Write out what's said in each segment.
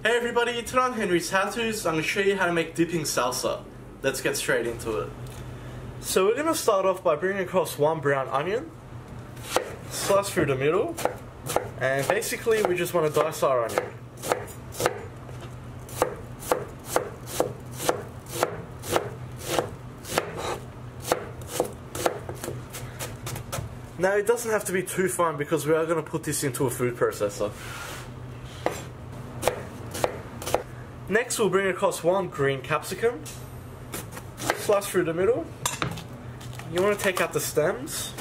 Hey everybody, today on Henry's HowTos, I'm going to show you how to make dipping salsa. Let's get straight into it. So we're going to start off by bringing across one brown onion, slice through the middle, and basically we just want to dice our onion. Now it doesn't have to be too fine because we are going to put this into a food processor. Next we'll bring across one green capsicum, slice through the middle. You want to take out the stems,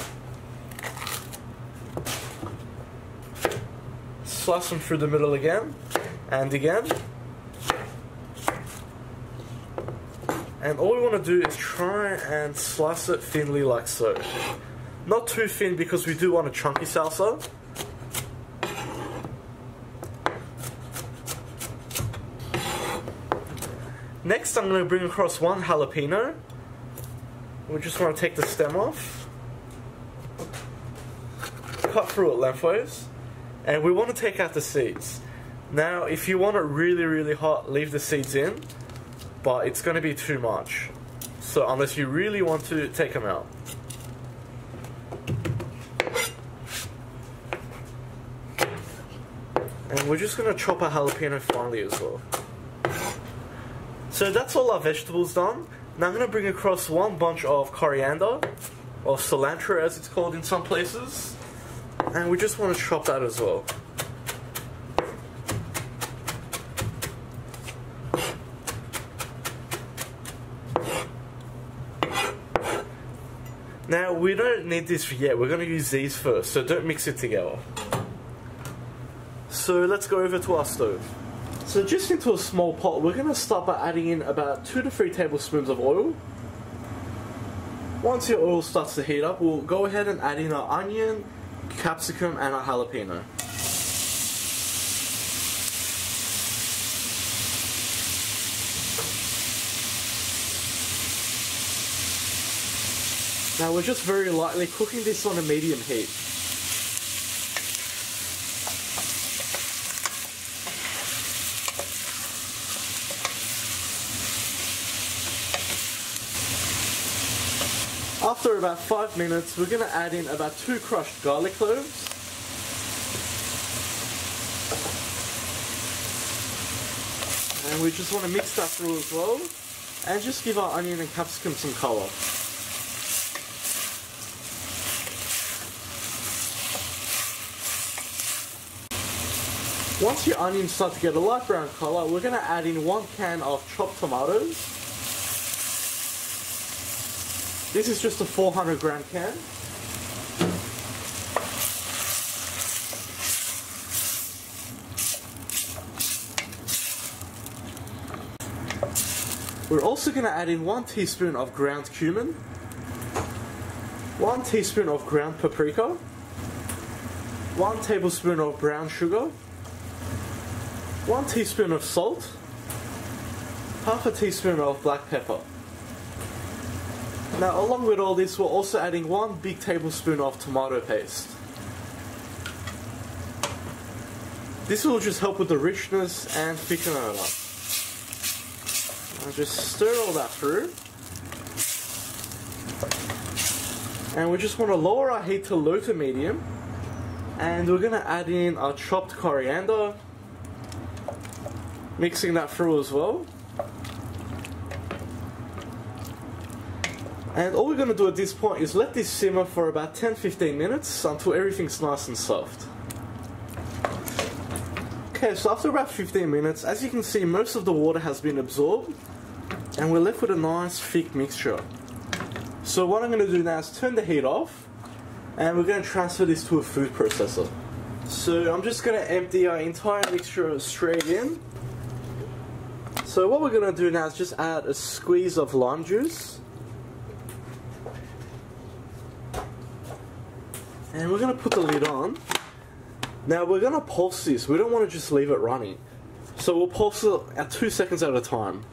slice them through the middle again, and again. And all we want to do is try and slice it thinly like so. Not too thin because we do want a chunky salsa. Next I'm going to bring across one jalapeno. We just want to take the stem off, cut through it lengthways, and we want to take out the seeds. Now if you want it really hot, leave the seeds in, but it's going to be too much. So unless you really want to take them out. And we're just going to chop our jalapeno finely as well. So that's all our vegetables done. Now I'm going to bring across one bunch of coriander, or cilantro as it's called in some places. And we just want to chop that as well. Now we don't need this yet, we're going to use these first, so don't mix it together. So let's go over to our stove. So just into a small pot, we're going to start by adding in about 2 to 3 tablespoons of oil. Once your oil starts to heat up, we'll go ahead and add in our onion, capsicum and our jalapeno. Now we're just very lightly cooking this on a medium heat. After about 5 minutes, we're going to add in about 2 crushed garlic cloves. And we just want to mix that through as well, and just give our onion and capsicum some colour. Once your onions start to get a light brown colour, we're going to add in 1 can of chopped tomatoes. This is just a 400 gram can. We're also going to add in 1 teaspoon of ground cumin, 1 teaspoon of ground paprika, 1 tablespoon of brown sugar, 1 teaspoon of salt, half a teaspoon of black pepper. Now along with all this, we're also adding 1 big tablespoon of tomato paste. This will just help with the richness and thicken it up. I'll just stir all that through. And we just want to lower our heat to low to medium. And we're going to add in our chopped coriander, mixing that through as well. And all we're going to do at this point is let this simmer for about 10-15 minutes until everything's nice and soft. Okay, so after about 15 minutes, as you can see, most of the water has been absorbed and we're left with a nice thick mixture. So what I'm going to do now is turn the heat off and we're going to transfer this to a food processor. So I'm just going to empty our entire mixture straight in. So what we're going to do now is just add a squeeze of lime juice. And we're going to put the lid on. Now we're going to pulse this, we don't want to just leave it running. So we'll pulse it at 2 seconds at a time.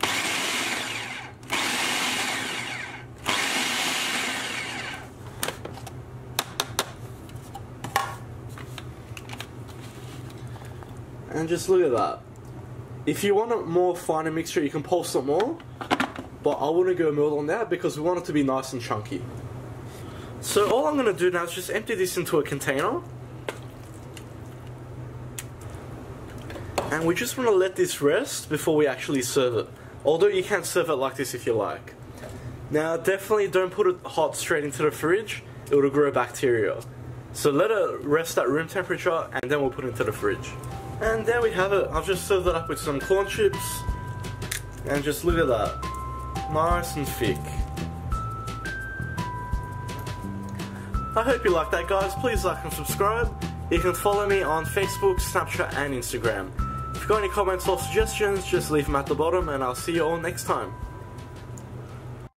And just look at that. If you want a more finer mixture, you can pulse it more, but I wouldn't go milk on that because we want it to be nice and chunky. So all I'm going to do now is just empty this into a container. And we just want to let this rest before we actually serve it. Although you can serve it like this if you like. Now definitely don't put it hot straight into the fridge, it will grow bacteria. So let it rest at room temperature and then we'll put it into the fridge. And there we have it. I've just served it up with some corn chips. And just look at that. Nice and thick. I hope you like that, guys. Please like and subscribe. You can follow me on Facebook, Snapchat and Instagram. If you've got any comments or suggestions, just leave them at the bottom and I'll see you all next time.